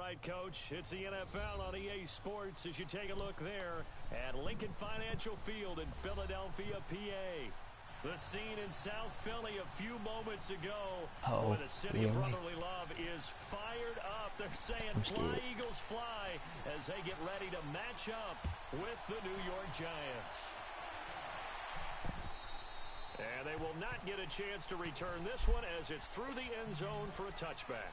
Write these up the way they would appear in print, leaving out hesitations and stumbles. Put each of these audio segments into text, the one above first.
right, Coach. It's the NFL on EA Sports as you take a look there at Lincoln Financial Field in Philadelphia, PA. The scene in South Philly a few moments ago where the city of brotherly love is fired up. They're saying fly, Eagles, fly as they get ready to match up with the New York Giants. And they will not get a chance to return this one as it's through the end zone for a touchback.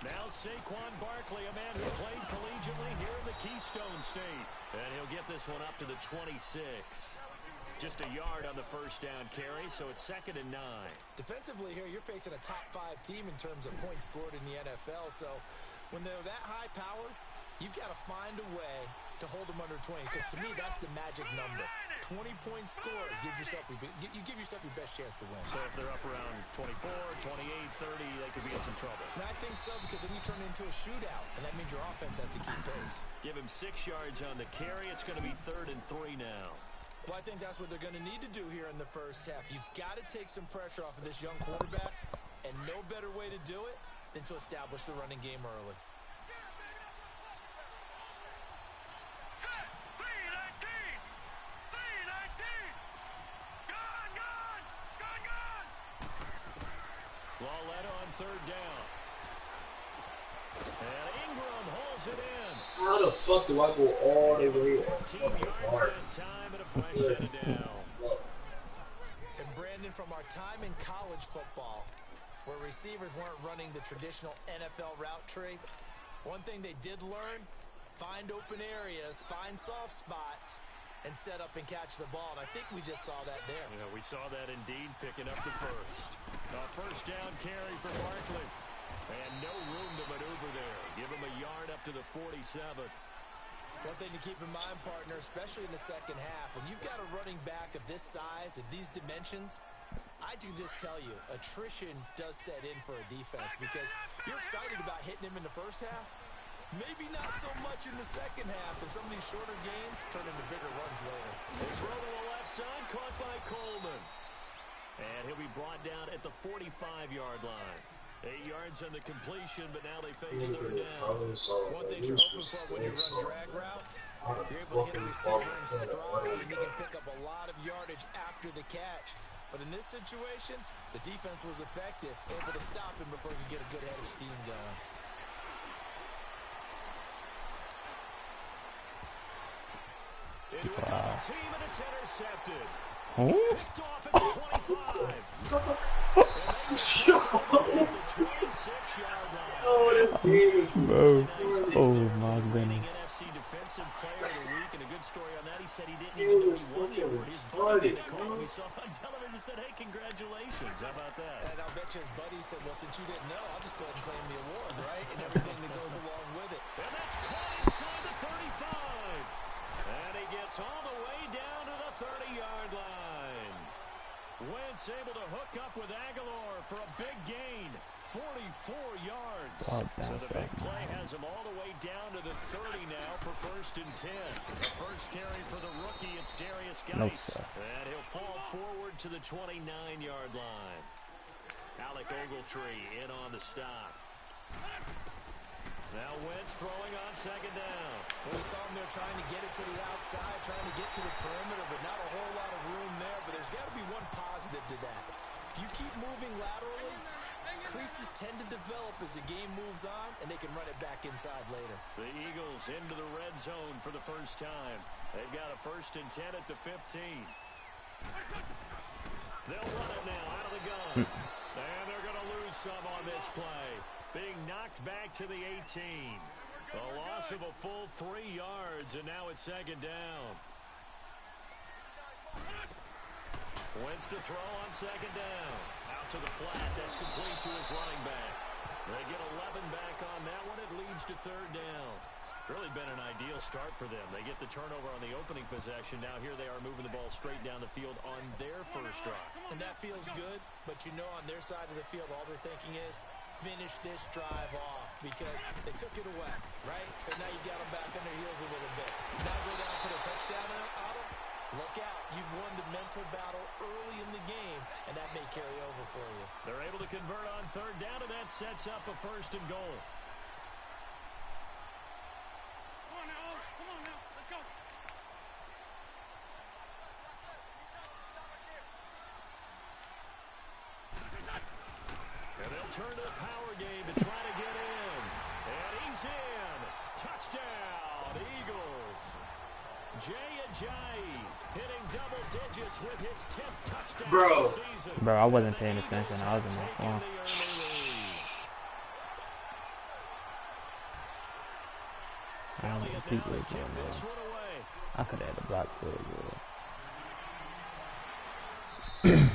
Now Saquon Barkley, a man who played collegiately here in the Keystone State. And he'll get this one up to the 26. Just a yard on the first down carry, so it's 2nd and 9. Defensively here, you're facing a top-5 team in terms of points scored in the NFL. So when they're that high-powered, you've got to find a way to hold them under 20. Because to me, that's the magic number. 20 points scored, you give yourself your best chance to win. So if they're up around 24, 28, 30, they could be in some trouble. And I think so, because then you turn it into a shootout, and that means your offense has to keep pace. Give him 6 yards on the carry. It's going to be 3rd and 3 now. Well, I think that's what they're going to need to do here in the first half. You've got to take some pressure off of this young quarterback, and no better way to do it than to establish the running game early. Lawletta on 3rd down. And Ingram holds it in. How the fuck do I go all the way up? 14 yards that time and a fresh set of downs. And Brandon, from our time in college football, where receivers weren't running the traditional NFL route tree, one thing they did learn, find open areas, find soft spots, and set up and catch the ball. And I think we just saw that there. Yeah, we saw that indeed, picking up the first. First down carry for Barkley. And no room to maneuver there. Give him a yard up to the 47. One thing to keep in mind, partner, especially in the second half, when you've got a running back of this size, of these dimensions, I can just tell you, attrition does set in for a defense because you're excited about hitting him in the first half. Maybe not so much in the second half, and some of these shorter gains turn into bigger runs later. They throw to the left side, caught by Coleman. And he'll be brought down at the 45-yard line. 8 yards on the completion, but now they face 3rd down. One thing you're hoping for when you run drag routes, you're able to hit a receiver in stride, and you can pick up a lot of yardage after the catch. But in this situation, the defense was effective, able to stop him before he could get a good head of steam going. Into a double team, and it's intercepted. Oh. Picked off at the 25. Oh my goodness. NFC Defensive Player of the Week, and a good story on that. He said he didn't even know he won the award. His buddy did call him. He saw on television and said, "Hey, congratulations! How about that?" And I'll bet you his buddy said, "Well, since you didn't know, I'll just go ahead and claim the award, right?" And everything that goes along with it. And that's caught inside the 35. And he gets all the way down to the 30-yard line. Wentz able to hook up with Aguilar for a big gain, 44 yards. So the big play has him all the way down to the 30 now for 1st and 10. The first carry for the rookie, it's Darius Geis. And he'll fall forward to the 29-yard line. Alec Ogletree in on the stop. Now Wentz throwing on 2nd down. Well, we saw him there trying to get it to the outside, trying to get to the perimeter, but not a whole lot of room there. But there's got to be one positive to that. If you keep moving laterally, creases tend to develop as the game moves on, and they can run it back inside later. The Eagles into the red zone for the first time. They've got a 1st and 10 at the 15. They'll run it now out of the gun. And they're going to lose some on this play. Being knocked back to the 18. A loss of a full 3 yards, and now it's 2nd down. Wentz to throw on 2nd down. Out to the flat. That's complete to his running back. They get 11 back on that one. It leads to 3rd down. Really been an ideal start for them. They get the turnover on the opening possession. Now here they are moving the ball straight down the field on their first drive. And that feels good, but you know on their side of the field all they're thinking is, finish this drive off. because they took it away, right? So now you got them back on their heels a little bit. Now go down and put a touchdown on them. Look out. You've won the mental battle early in the game, and that may carry over for you. They're able to convert on third down, and that sets up a 1st and goal. Come on now. Let's go. And they'll turn to the power game to try to get in. And he's in. Touchdown, Eagles. Jay Ajayi hitting double digits with his 10th touchdown of the season. Bro, I wasn't paying attention. I was in my phone. I don't know if people are doing that. I could have had a block for it, And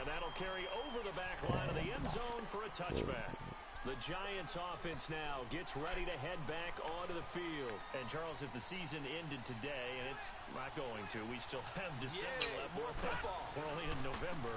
that'll carry over the back line of the end zone for a touchback. The Giants offense now gets ready to head back onto the field. And, Charles, if the season ended today, and it's not going to, we still have December left. We're only in November.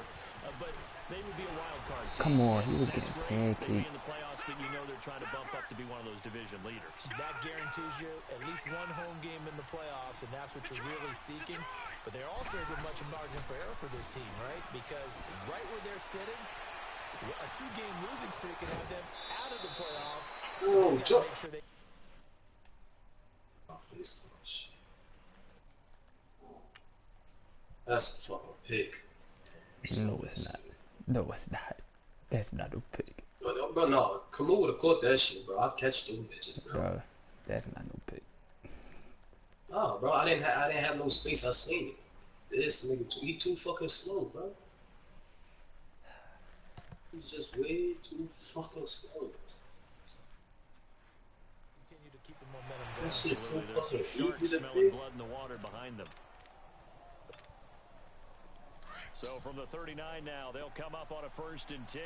But they would be a wild card team. Come on, he was That's getting great. They'd be in the playoffs, but you know they're trying to bump up to be one of those division leaders. That guarantees you at least one home game in the playoffs, and that's what you're really seeking. But there also isn't much margin for error for this team, right? Because right where they're sitting, a 2-game losing streak can have them out of the playoffs. So they gotta make sure they... That's a fucking pick. No, it's not. No, it's not. That's not a pick. Bro, no. Kalu would have caught that shit, bro. I'll catch them bitches, bro. Bro, that's not no pick. Oh, bro, I didn't have no space. I seen it. This nigga, he too fucking slow, bro. He's just way too fucking slow. Continue to keep the momentum going. That shit's so There's some fucking sharks easy to smelling pick. blood in the water behind them. So from the 39 now, they'll come up on a 1st and 10.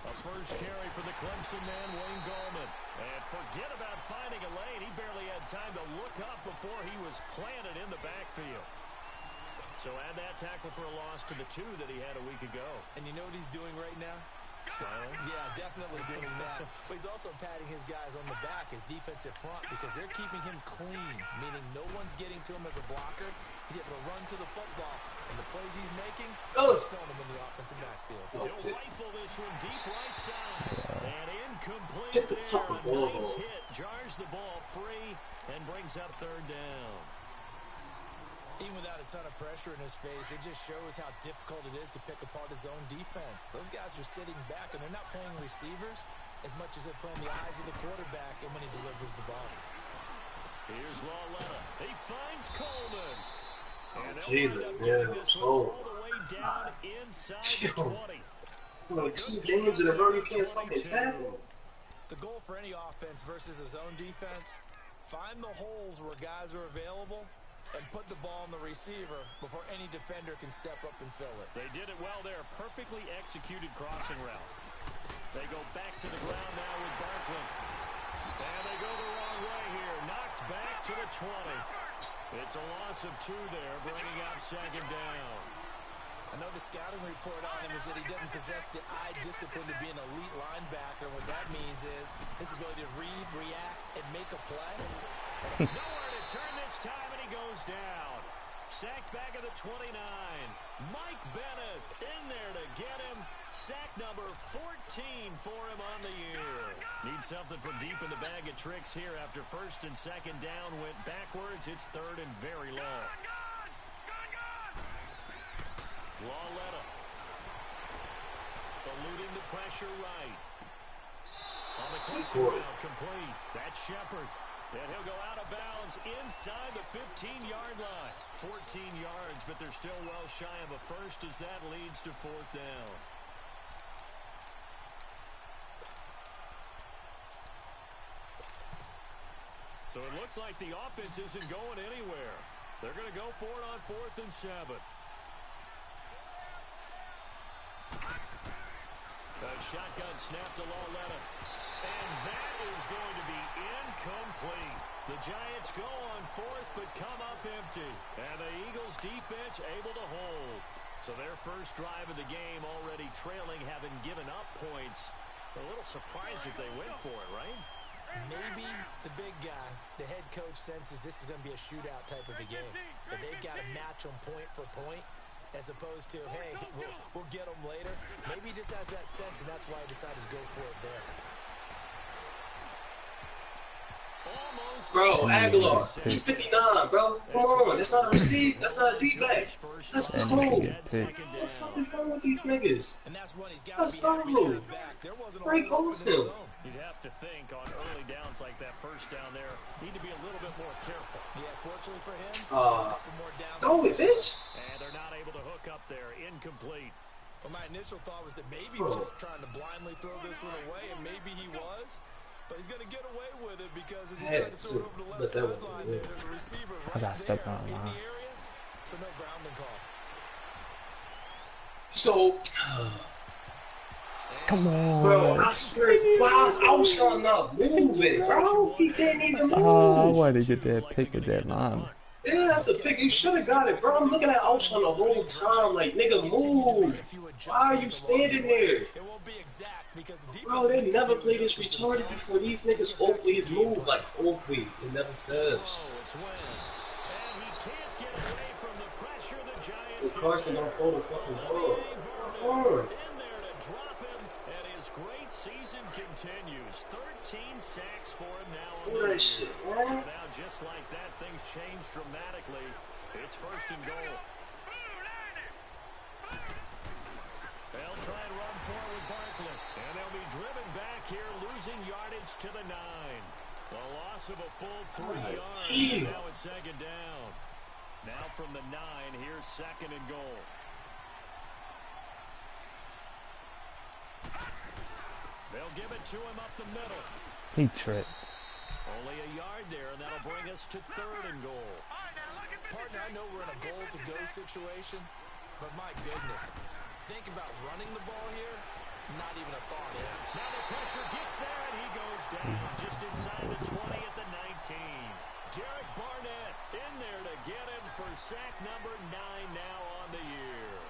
A first carry for the Clemson man, Wayne Gallman. And forget about finding a lane. He barely had time to look up before he was planted in the backfield. So add that tackle for a loss to the 2 that he had a week ago. And you know what he's doing right now? Smiling? Yeah, definitely doing that. But he's also patting his guys on the back, his defensive front, because they're keeping him clean, meaning no one's getting to him as a blocker. He's able to run to the football, and the plays he's making, he's throwing them in the offensive backfield. He'll rifle this one deep right side. And incomplete Get the there. fucking A ball. nice hit. Jars the ball free and brings up 3rd down. Even without a ton of pressure in his face, it just shows how difficult it is to pick apart his own defense. Those guys are sitting back, and they're not playing receivers as much as they're playing the eyes of the quarterback and when he delivers the ball. Here's Lawletta. He finds Coleman. And Jesus, they'll wind up yeah, getting this one all the way down inside the 20. Bro, 2 games in a row, you can't fucking tackle. The goal for any offense versus his own defense, find the holes where guys are available and put the ball on the receiver before any defender can step up and fill it. They did it well there. Perfectly executed crossing route. They go back to the ground now with Barkley. And they go the wrong way here. Knocked back to the 20. It's a loss of 2 there, bringing up 2nd down. I know the scouting report on him is that he doesn't possess the eye discipline to be an elite linebacker. What that means is his ability to read, react, and make a play. Nowhere to turn this time, and he goes down. Sacked back at the 29. Mike Bennett in there to get him. Sack number 14 for him on the year. Needs something from deep in the bag of tricks here after 1st and 2nd down went backwards. It's 3rd and very long. Lawletta eluding the pressure right. On the crossing route, complete. That's Shepard. And he'll go out of bounds inside the 15-yard line. 14 yards, but they're still well shy of a first as that leads to 4th down. So it looks like the offense isn't going anywhere. They're going to go for it on 4th and 7. A shotgun snap to Lawletta. And that is going to be incomplete. The Giants go on 4th but come up empty. And the Eagles defense able to hold. So their first drive of the game already trailing, having given up points. A little surprised that they went for it, right? Maybe the big guy, the head coach, senses this is going to be a shootout type of a game. That they've got to match them point for point, as opposed to, hey, we'll get them later. Maybe he just has that sense, and that's why he decided to go for it there. Bro, Aguilar, he's 59, bro. Come on, that's not a receive. That's not a deep back. That's cold. What's fucking wrong with these niggas? Let's go. Break off him. You'd have to think on early downs like that first down there, need to be a little bit more careful. Yeah, fortunately for him, throw it, bitch. And they're not able to hook up there. Incomplete. Well, my initial thought was that maybe he was just trying to blindly throw this one away, and maybe he was. But he's going to get away with it because as he tried to throw it over the left sideline, there's a receiver right there in the area. So no grounding call. So, come on. Bro, I swear, why is Alshon not moving, bro? He didn't even move. Oh, why did he get that pick with that line? Yeah, that's a pick. You should have got it, bro. I'm looking at Alshon the whole time like, nigga, move. Why are you standing there? Bro, they never played this retarded before. These niggas always move like always. It never fails. This Carson don't hold the fucking ball. Come on. Great season continues. 13 sacks for him now. Look at that shit, man. So now, just like that, things change dramatically. It's first and goal. They'll try and run forward with Barkley. And they'll be driven back here, losing yardage to the 9. The loss of a full 3 yards. And now it's second down. Now from the 9, here's second and goal. They'll give it to him up the middle. He tripped. Only a yard there, and that'll bring us to third and goal. Partner, I know we're in a goal-to-go situation, but my goodness, think about running the ball here. Not even a thought, is it? Now the pressure gets there, and he goes down just inside the 20 at the 19. Derek Barnett in there to get him for sack number 9 now on the year.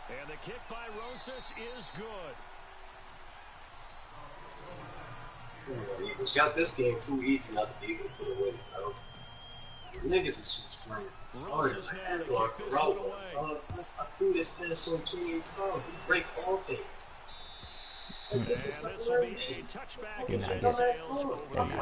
And the kick by Rosas is good. Eagles got this game too easy not to be able to put away, bro. Niggas is just playing. Sorry, man. I threw this pass so many times. He break off it. And this will be a touchback as it sails over the line.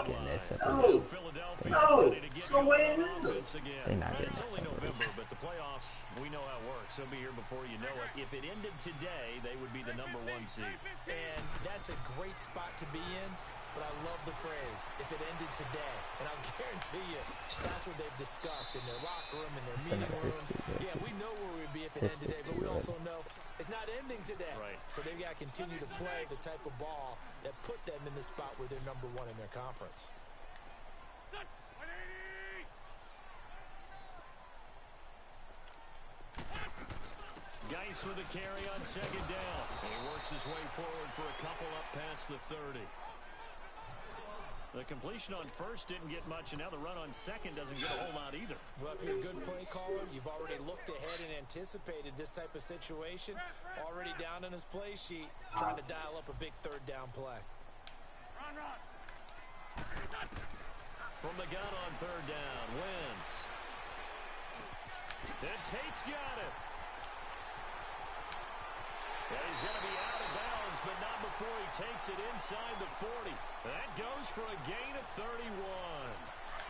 No, it's no way in there. It's only November, but the playoffs, we know how it works. They'll be here before you know it. If it ended today, they would be the number 1 seed. And that's a great spot to be in. But I love the phrase, if it ended today. And I'll guarantee you, that's what they've discussed in their locker room, in their meeting rooms. Yeah, we know where we'd be if it ended today, but we also know it's not ending today. Right. So they've got to continue to play the type of ball that put them in the spot where they're number 1 in their conference. Geis with a carry on second down. And he works his way forward for a couple up past the 30. The completion on first didn't get much, and now the run on second doesn't get a whole lot either. Well, if you're a good play caller, you've already looked ahead and anticipated this type of situation. Already down on his play sheet, trying to dial up a big third down play. From the gun on third down, Wentz. And Tate's got it. Yeah, he's going to be out of bounds, but not before he takes it inside the 40. That goes for a gain of 31.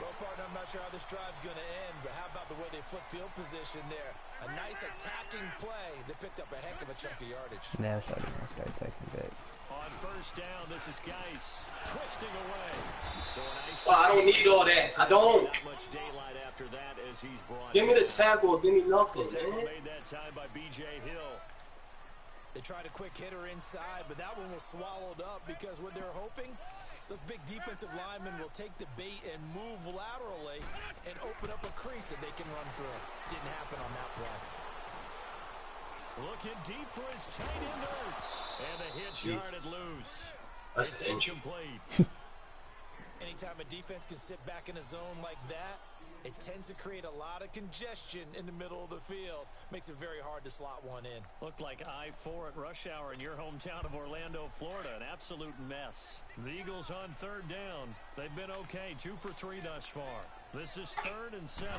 Well, partner, I'm not sure how this drive's going to end, but how about the way they flip field position there? A nice attacking play that picked up a heck of a chunk of yardage. Now so they're going to start taking back. On first down, this is Geis twisting away. So a nice I don't need all that. I don't. Not much daylight after that as he's brought. Give me the tackle or give me nothing, man. Made that time by B.J. Hill. They tried a quick hitter inside, but that one was swallowed up because what they're hoping, those big defensive linemen will take the bait and move laterally and open up a crease that they can run through. Didn't happen on that play. Looking deep for his tight end Ertz. And the hit yarded loose. That's it's incomplete. Anytime a defense can sit back in a zone like that It tends to create a lot of congestion in the middle of the field. Makes it very hard to slot one in. Looked like I-4 at rush hour in your hometown of Orlando, Florida. An absolute mess. The Eagles on third down. They've been okay, 2 for 3 thus far. This is 3rd and 7.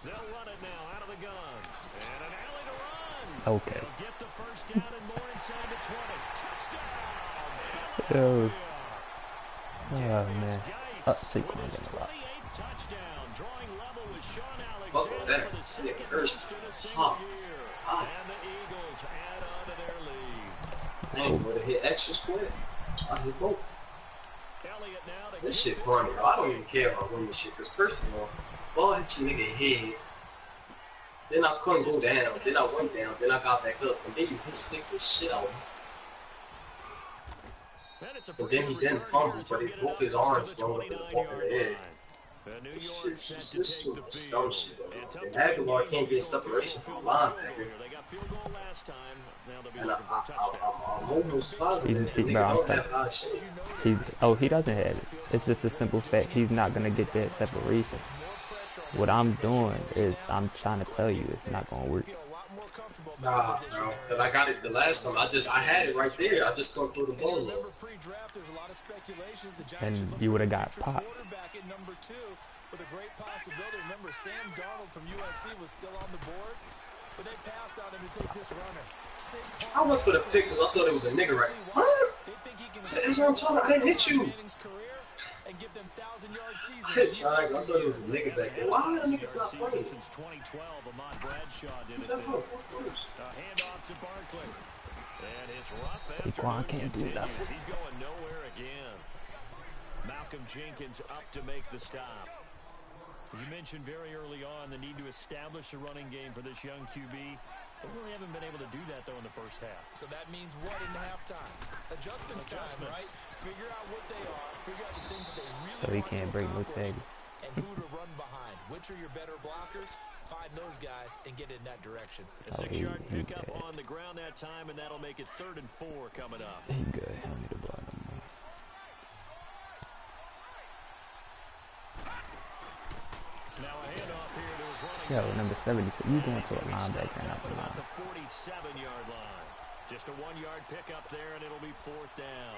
They'll run it now out of the gun. And an alley to run. Okay. They'll get the first down and more inside the 20. Touchdown. Yo. Oh, man. Saquon getting a lot. Touchdown, drawing level with Sean Fuck Alexander that. for the second First. most in a single year. Ah. And the Eagles add on to their lead. Dang, would have hit extra square. I hit both. Elliott now to This get shit corny, bro. I don't even care about winning shit. Because first of all, ball hit your nigga head. Then I couldn't go down. Then I went down. Then I got back up. And then you hit stick the shit out of me. But then he didn't fumble, but both his arms swung up in the fucking air. This is dumb shit, though. And Aguilar can't get separation from a linebacker. And I'm almost positive that nigga don't have high shit. He doesn't have it. It's just a simple fact. He's not going to get that separation. What I'm doing is I'm trying to tell you it's not going to work. Nah, bro. Cause I got it the last time. I had it right there. I just couldn't throw the ball low. And you would have got popped. With a great possibility. Remember, Sam Darnold from USC was still on the board, but they passed on him to take this runner. I went for the pick because I thought it was a nigga right. Huh? That's what I'm talking about. I didn't hit you. I hit Triangle. I thought it was a nigga back there. Why are niggas not playing? Since 2012, Ahmad Bradshaw did it. Handoff to Barkley. And his rough Saquon can't do nothing. He's going nowhere again. Malcolm Jenkins up to make the stop. You mentioned very early on the need to establish a running game for this young QB. They really haven't been able to do that, though, in the first half. So that means what in the halftime? Adjustments time, right? Figure out what they are. Figure out the things that they really So he can't break no tag. And who to run behind. Which are your better blockers? Find those guys and get in that direction. A 6-yard pickup on the ground that time, and that'll make it 3rd and 4 coming up. He good. I don't need to block him. Now a handoff here to his running Yeah, with number 70, so you going to a linebacker and not the about line. the 47-yard line. Just a 1-yard pickup there, and it'll be 4th down.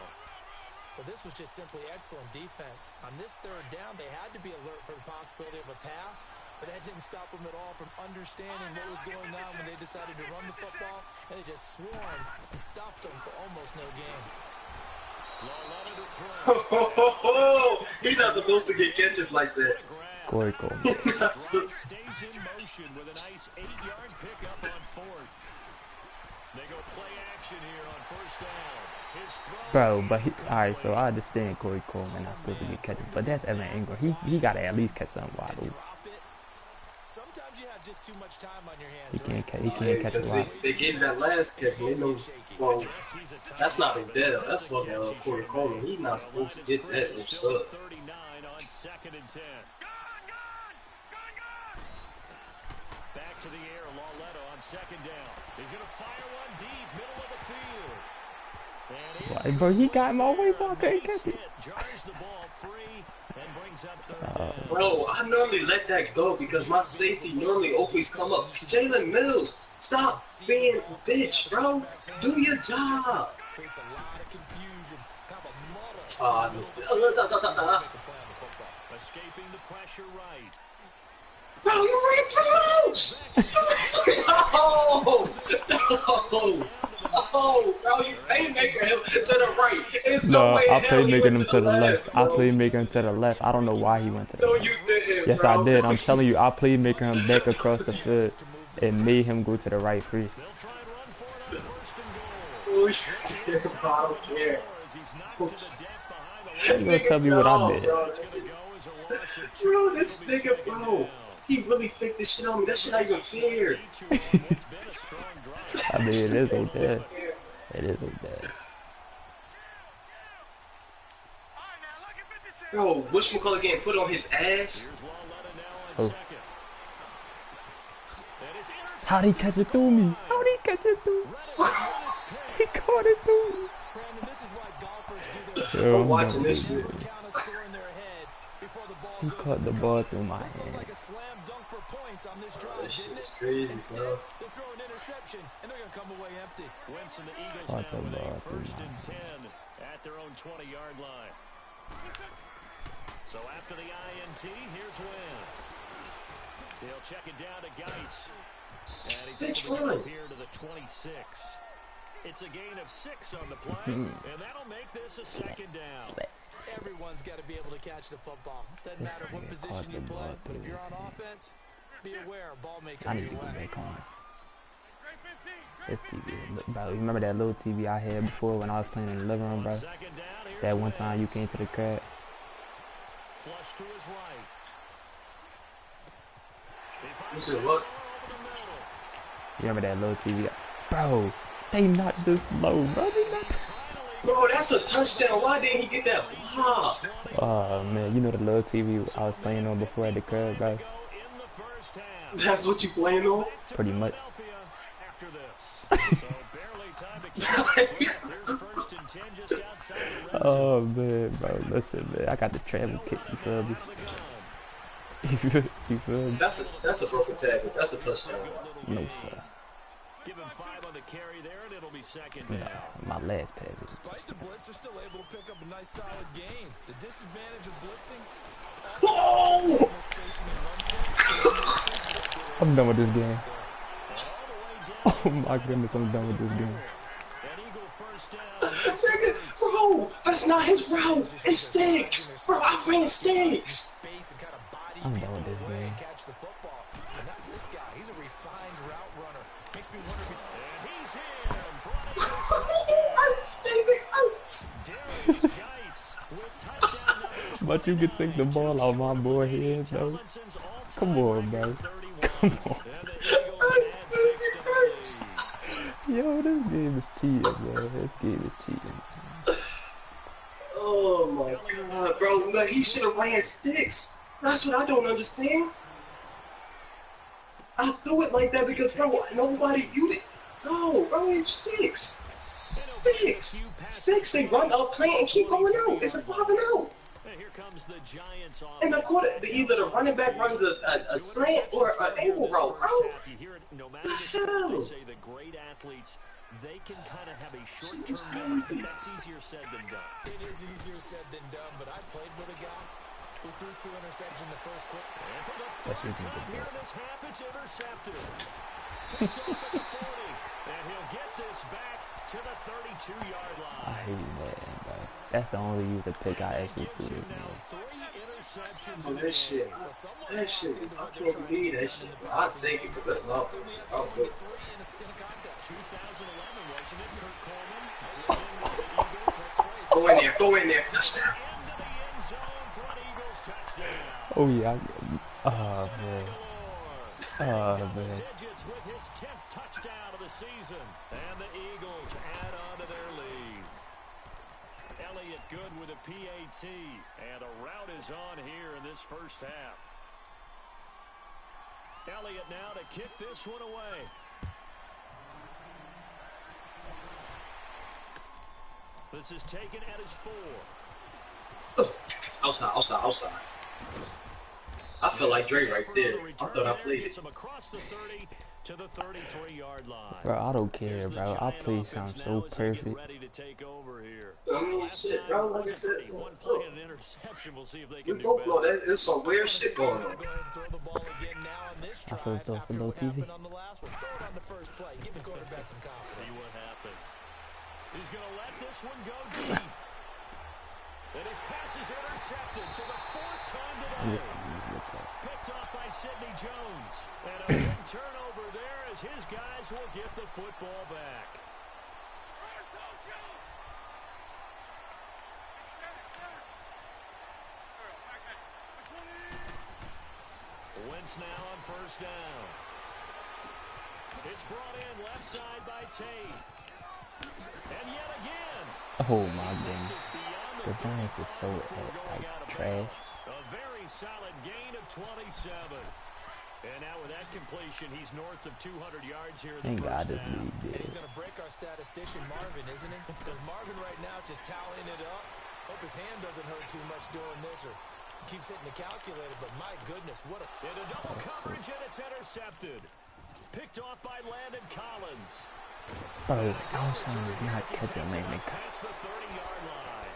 Well, this was just simply excellent defense. On this 3rd down, they had to be alert for the possibility of a pass, but that didn't stop them at all from understanding what was going on when they decided to run the football, and they just swarmed and stopped them for almost no gain. He's not supposed to get catches like that. Corey Coleman. Stays in motion with a nice 8-yard pickup on 4th. They go play action here on 1st down. His throw. Bro, but alright, so I understand Corey Coleman not supposed to get catches, but that's Evan Ingram. He got to at least catch something wide open. Sometimes you have just too much time on your hands. He can't catch a lot. They gave that last catch, and they know, well, that's not Odell. That's fucking Corey Coleman. He's not supposed to get that. No sub. 39 on 2nd and 10. Back to the air, Lauletto on 2nd down. He's going to fire one deep, middle of the field. Like, bro, he got him all the way, so I couldn't catch it. Jars the ball free and brings up 3rd down. Bro, I normally let that go because my safety normally always come up. Jalen Mills, stop being a bitch, bro. Do your job. Creates a lot of confusion. Kind of a muddle. Oh, I missed it. Escaping the pressure right. Bro, you ran through! No! No! Oh, bro, you playmaker him to the right. There's no way I in hell he playmaker went him to the left. I playmaker him to the left. I don't know why he went to the No, left. you didn't, Yes, bro. I did. I'm telling you, I playmaker him back across the field and made him go to the right free. They'll try and run for it on 1st and goal. Oh, shit, bro, I don't care. As he's knocked to the deck behind the You gonna tell me what I did? Bro, this nigga, bro, he really faked this shit on me. That shit not even fair. I mean, it is Odell. It is Odell. Bro, whatchamacallit getting put on his ass? Oh. How'd he catch it through me? How'd he catch it through me? He caught it through me. Brandon, this is why golfers do their Yo, I'm watching this shit. count a score in their head before the ball He caught the ball through my This looked hand. like a slam dunk for points on this drive, This shit didn't is it? crazy, Instead, bro. they throw an interception, and they're going to come away empty. Wentz and the Eagles Caught now the with a ball through 1st my and hand. 10 at their own 20-yard line. So after the INT, here's Wentz. He'll check it down to Geis. And he's Bitch, able to run. get up here to the 26. It's a gain of 6 on the play, and that'll make this a 2nd down. Everyone's got to be able to catch the football. Doesn't matter what position you play, but if you're on offense, be aware a ball may I come need to your get way. back on. This TV, bro. You remember that little TV I had before when I was playing in the living room, bro? 2nd down, here's That one time you Wentz. came to the crib. Flush to his right. You said what? You remember that little TV? Bro, they not this low, bro. They not. Bro, that's a touchdown. Why didn't he get that block? Oh man, you know the little TV I was playing on before at the crib, bro. That's what you playing on? Pretty much. After this. So barely time to catch the breath. Here's 1st and 10 just outside the red zone. Oh man, bro. Listen, man. I got the travel kit. You feel me? You feel me? That's a broken tackle. That's a touchdown. No sir. Give him 5 on the carry there, and it'll be 2nd No, down. my last pass is. Despite the blitz, they're still able to pick up a nice solid gain. The disadvantage of blitzing, Oh! spacing and run fits. I'm done with this game. And all the way down Oh my goodness, I'm done with this game. an Eagle 1st down. Nigga, bro, that's not his route. It's sticks. Bro, I ran sticks. Space and kind of body I'm done people with this away game. and catch the football. But not this guy. He's a refined route runner. Makes me wonder if he... And he's in for an Eagles Ouch, baby, ouch. Darius Geis with touchdown number But you could take the ball out my boy head, bro. Tomlinson's all-time Come on, bro. record 31. Come on. And the Eagles add 6 to the lead. Yo, this game is cheating, man. This game is cheating. Oh my god, bro. Look, he should have ran sticks. That's what I don't understand. I threw it like that because, bro, nobody, you did. No, bro, it's sticks. Sticks. Sticks, they run up, plant, and keep going out. It's a 5 and out. And here comes the Giants off. And either the running back runs a slant or an angle route, bro. You hear it no matter The the sport, hell? they say the great athletes, they can kind of have a Shit short-term is memory, but crazy. that's easier said than done. It is easier said than done, but I played with a guy who threw 2 interceptions in the first quarter. And for the What you 3rd think time of here that? in this half, it's intercepted. Picked off at the 40, and he'll get this back to the 32-yard I line. hate that, bro. That's the only user pick I actually Gives threw him this now man. 3 interceptions Oh, in the that shit, game. that shit is, I can't believe that shit, bro. I'll take it because that's my first. I'll go. 2011, wasn't it, Kurt Coleman? In with the Eagles. That's right. Go in there, go in there. Touchdown. Into the end zone for an Eagles touchdown. Oh yeah. Oh man. Oh man. Digits with his 10th touchdown of the season. And the Eagles add on to their lead. Elliott good with a PAT. And a route is on here in this first half. Elliott now to kick this one away. This is taken at his 4. Outside. I feel like Dre right there. I thought I played it. Gets him across the 30 to the 33-yard line. Bro, I don't care, Here's the bro. I Giant play offense sound now so as they get perfect. ready to take over here. I mean, Last shit, time bro. Like I was a said, pretty one play and an interception. We'll see if they we can do both know better. that there's some weird shit going on. Go ahead and throw the ball again now on this I drive. feel as though it's the After low what TV. happened on the last one, throw it on the first play. Give the quarterback some See confidence. what happens. He's going to let this one go deep. And his pass is intercepted for the 4th time I'm just today. gonna use this up. Picked off by Sidney Jones. And a big turnover there as his guys will get the football back. Wentz now on 1st down. It's brought in left side by Tate. And yet again. Oh my Takes goodness. us beyond The the Giants is so 34 before going out like of trash. bounds. A very solid gain of 27. And now with that completion, he's north of 200 yards here in Thank the God first this half. league And did. he's going to break our statistician Marvin, isn't he? Because Marvin right now is just tallying it up. Hope his hand doesn't hurt too much doing this, or Keeps hitting the calculator, but my goodness, what a... Into double coverage, and it's intercepted. Picked off by Landon Collins. Bro, I'm saying he's not catching me. Past the 30-yard line.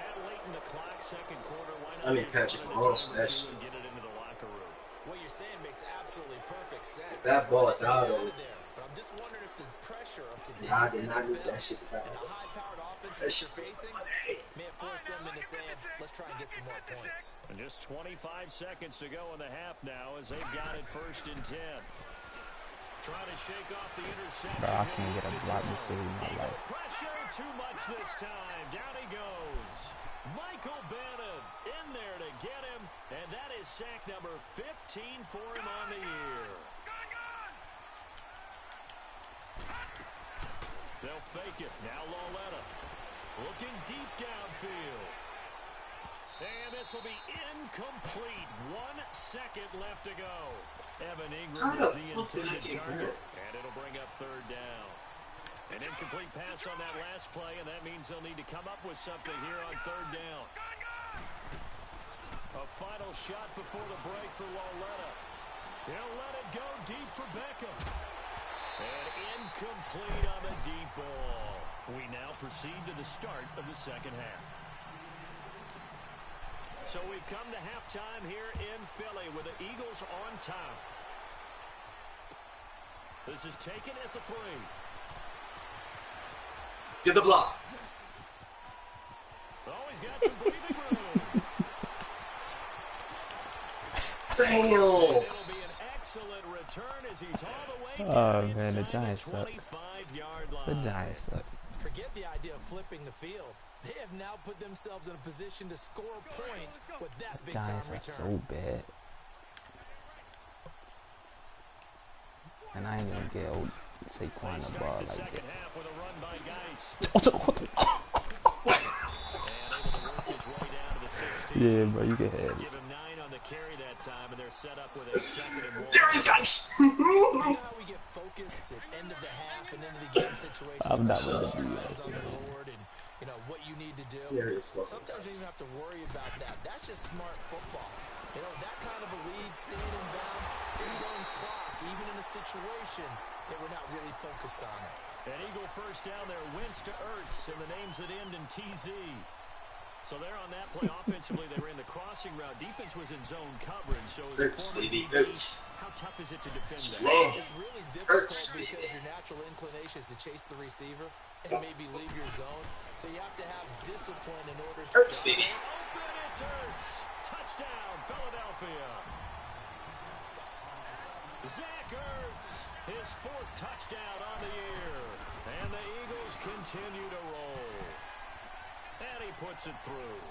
That late in the clock, second quarter. Why not I mean, Patrick Mahomes for that shit. and get it into the locker room? What you're saying makes absolutely perfect sense. That ball died Out on. of there. But I'm just wondering if the pressure of today's I did not need NFL that shit to die. and the high-powered offense That that shit you're facing may have forced them into saying, let's try and get some more points. And just 25 seconds to go in the half now as they've got it 1st and 10. Trying to shake off the interception. Bro, I can't get a block receiver in my life. Pressure too much this time. Down he goes. Michael Bannon in there to get him, and that is sack number 15 for him on the year. They'll fake it. Now Lauletta looking deep downfield. And this will be incomplete. 1 second left to go. Evan Ingram is the intended target, and it'll bring up 3rd down. An incomplete pass on that last play, and that means they'll need to come up with something here on 3rd down. A final shot before the break for Lauletta. He'll let it go deep for Beckham. And incomplete on the deep ball. We now proceed to the start of the second half. So we've come to halftime here in Philly with the Eagles on top. This is taken at the 3. Get the block. Oh, he's got some breathing room. Damn. It'll be an excellent return as he's all the way down man, the inside Giants the suck. 25-yard line. The Giants suck. Forget the idea of flipping the field. They have now put themselves in a position to score points with that big-time Giants are return. so bad. And I ain't gonna get old Saquon the ball like that. Half with a run by Geis. Yeah, bro, you can have it. Give him 9 on the carry that time, and they're set up with a 2nd and 1. There he is, guys. You know how we get focused at end of the half and into the game situations. I'm not about gonna do times that, on the bro. board and you know what you need to do. There he is, Sometimes you don't even have to worry about that. That's just smart football. You know, that kind of a lead, staying in bounds, it burns clock, even in a situation that we're not really focused on it. An Eagle first down there, Wentz to Ertz, and the names that end in TZ. So they're on that play offensively. They were in the crossing route. Defense was in zone coverage. So as a former DB, how tough is it to defend that? It's really difficult because your natural inclination is to chase the receiver and maybe leave your zone. So you have to have discipline in order to... Ertz, baby. Open, it's Ertz. Touchdown, Philadelphia. Zach Ertz, his 4th touchdown on the year. And the Eagles continue to roll. And he puts it through.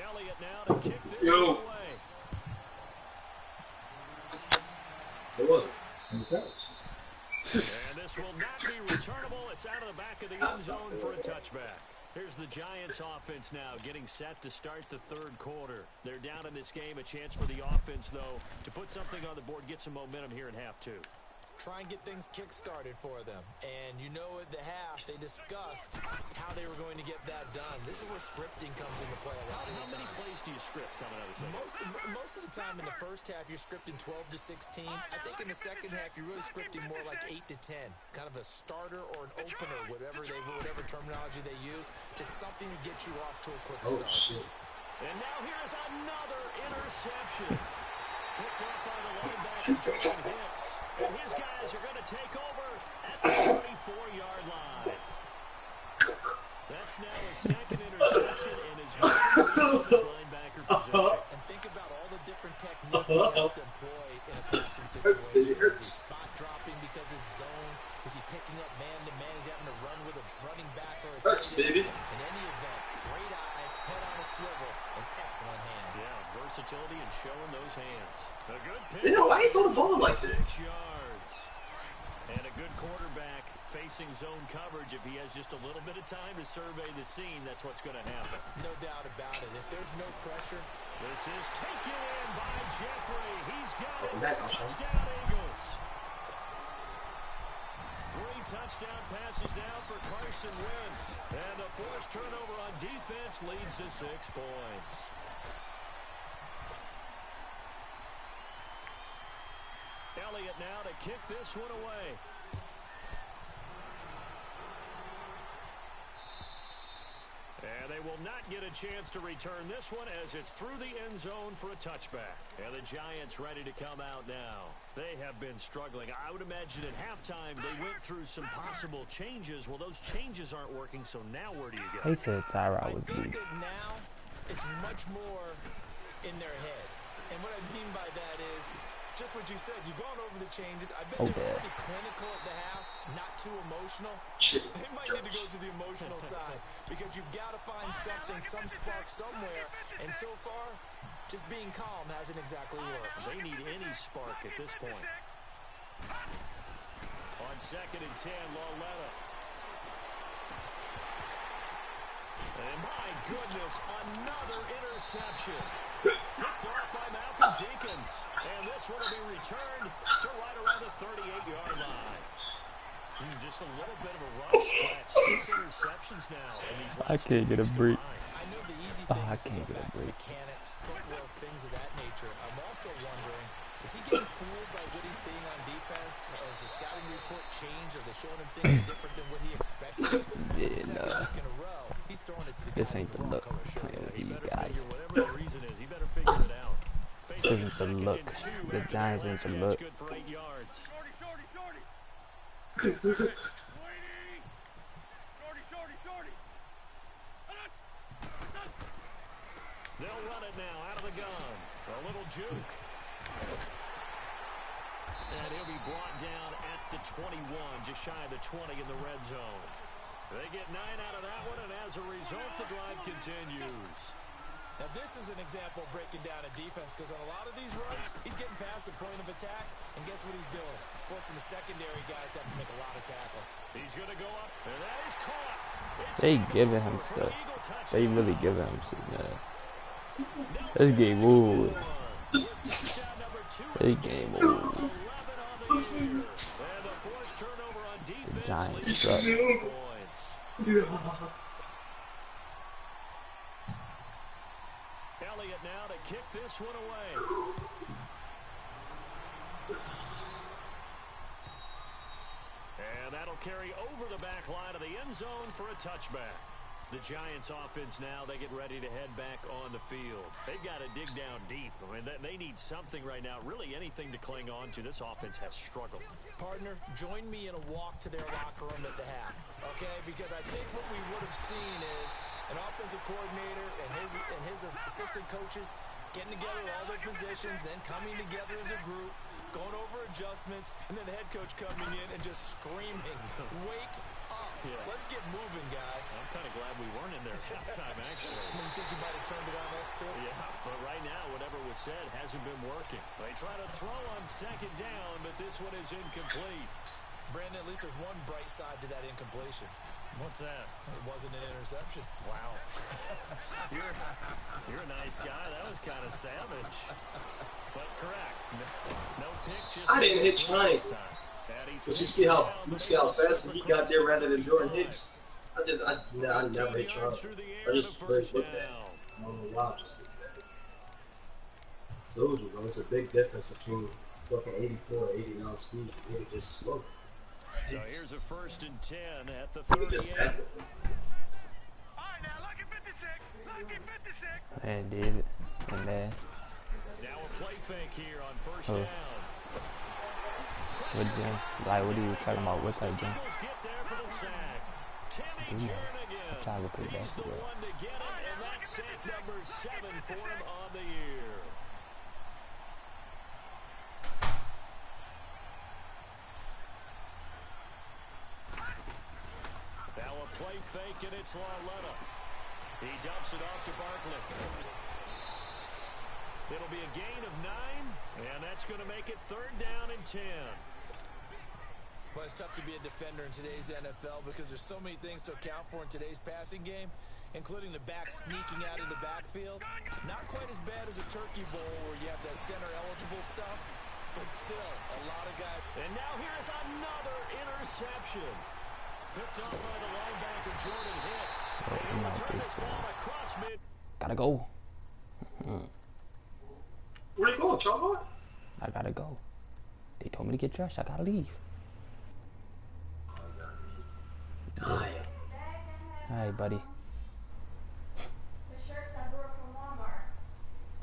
Elliott now to kick this away. It wasn't. And this will not be returnable. It's out of the back of the end zone for a touchback. Here's the Giants offense now getting set to start the 3rd quarter. They're down in this game. A chance for the offense, though, to put something on the board, get some momentum here in half 2. Try and get things kick-started for them. And you know at the half, they discussed how they were going to get that done. This is where scripting comes into play a lot of the time. How many plays do you script coming out of the second? Most of the time in the first half, you're scripting 12 to 16. I think in the second half, you're really scripting more like 8 to 10. Kind of a starter or an opener, whatever terminology they use, just something to get you off to a quick start. Oh, shit. And now here's another interception. Picked up by the linebacker, Jordan Hicks. And his guys are going to take over at the 34-yard line. That's now a 2nd interception in his linebacker position. And think about all the different techniques he has to employ in a passing situation. Is he spot dropping because it's zone? Is he picking up man-to-man? Is he having to run with a running back or a tight end? In any event, great eyes, head on a swivel, and excellent hands. Yeah, versatility and showing those hands. A good pitch. You know, why he throw the ball like that? 6 yards. And a good quarterback facing zone coverage. If he has just a little bit of time to survey the scene, that's what's going to happen. No doubt about it. If there's no pressure. This is taken in by Jeffrey. He's got it. Back, Touchdown, Eagles. 3 touchdown passes now for Carson Wentz. And the forced turnover on defense leads to 6 points. Elliott now to kick this one away. And they will not get a chance to return this one as it's through the end zone for a touchback. And the Giants ready to come out now. They have been struggling. I would imagine at halftime they went through some possible changes. Well, those changes aren't working, so now where do you go? They said Tyrod was weak. Now it's much more in their head. And what I mean by that is just what you said. You've gone over the changes. I bet they were pretty clinical at the half, not too emotional. They might need to go to the emotional side because you've got to find something, some spark somewhere. And so far, just being calm hasn't exactly worked. They need any spark at this point. On 2nd and 10, Lauletta. And my goodness, another interception. Picked off by Malcolm Jenkins. And this one will be returned to right around the 38-yard line. Just a little bit of a rough stretch. 6 interceptions now. I can't get a break. I know the easy Oh, thing I is to can't go get a back to break. mechanics, footwork, things of that nature. I'm also wondering, is he getting fooled by what he's seeing on defense? Has the scouting report changed? Are they showing him things different than what he expected? Yeah, no. In a row, he's throwing it to the This guys ain't in the wrong look color shirt. playing with He these better guys. figure whatever the reason is, he better figure it out. This isn't the look. The Giants ain't the look. Good for 8 yards. Shorty, shorty, shorty. Shorty. They'll run it now out of the gun. A little juke. And he'll be brought down at the 21, just shy of the 20 in the red zone. They get 9 out of that one, and as a result, the drive continues. Now, this is an example of breaking down a defense because on a lot of these runs, he's getting past the point of attack, and guess what he's doing? Forcing the secondary guys to have to make a lot of tackles. He's going to go up, and that is caught. They giving him stuff. They really giving him shit, man. This game old. This game old. The Giants suck. Elliott now to kick this one away. And that'll carry over the back line of the end zone for a touchback. The Giants offense now, they get ready to head back on the field. They've got to dig down deep. I mean, they need something right now, really anything to cling on to. This offense has struggled. Partner, join me in a walk to their locker room at the half, okay? Because I think what we would have seen is an offensive coordinator and his assistant coaches getting together with all their positions, then coming together as a group, going over adjustments, and then the head coach coming in and just screaming, wake up. Yeah. Let's get moving, guys. I'm kind of glad we weren't in there at halftime, actually. You think you might have turned it on us, too? Yeah, but right now, whatever was said hasn't been working. They try to throw on 2nd down, but this one is incomplete. Brandon, at least there's one bright side to that incompletion. What's that? It wasn't an interception. Wow. You're a nice guy. That was kind of savage. But correct. No pick, just I didn't hit trying. But you see how fast he got there rather than Jordan Hicks. I never hit trying. I just looked at it. I don't know why. I just looked at it. Told you, bro. It's a big difference between fucking 84 and 89 speed. You need to just slow. So here's a 1st and 10 at the 38. All right, now, lucky 56. Lucky 56. And David. And there. Now a play fake here on 1st down. What Jim? Like, what are you talking about? What type, Jim? Eagles get there for the sack. Timmy Jernigan. I'm trying to play He's the basketball. one to get him, and that's sack number 7 for him on the year. Now a play fake, and it's Lauletta. He dumps it off to Barkley. It'll be a gain of 9, and that's going to make it 3rd down and 10. Well, it's tough to be a defender in today's NFL because there's so many things to account for in today's passing game, including the back sneaking out of the backfield. Not quite as bad as a turkey bowl where you have the center-eligible stuff, But still, a lot of guys. And now here is another interception. Picked up by the linebacker, Jordan Hicks. Oh, And he'll return this ball across mid. Gotta go. Where you go, Charlie? I gotta go. They told me to get dressed. I gotta leave. Oh, Alright, buddy.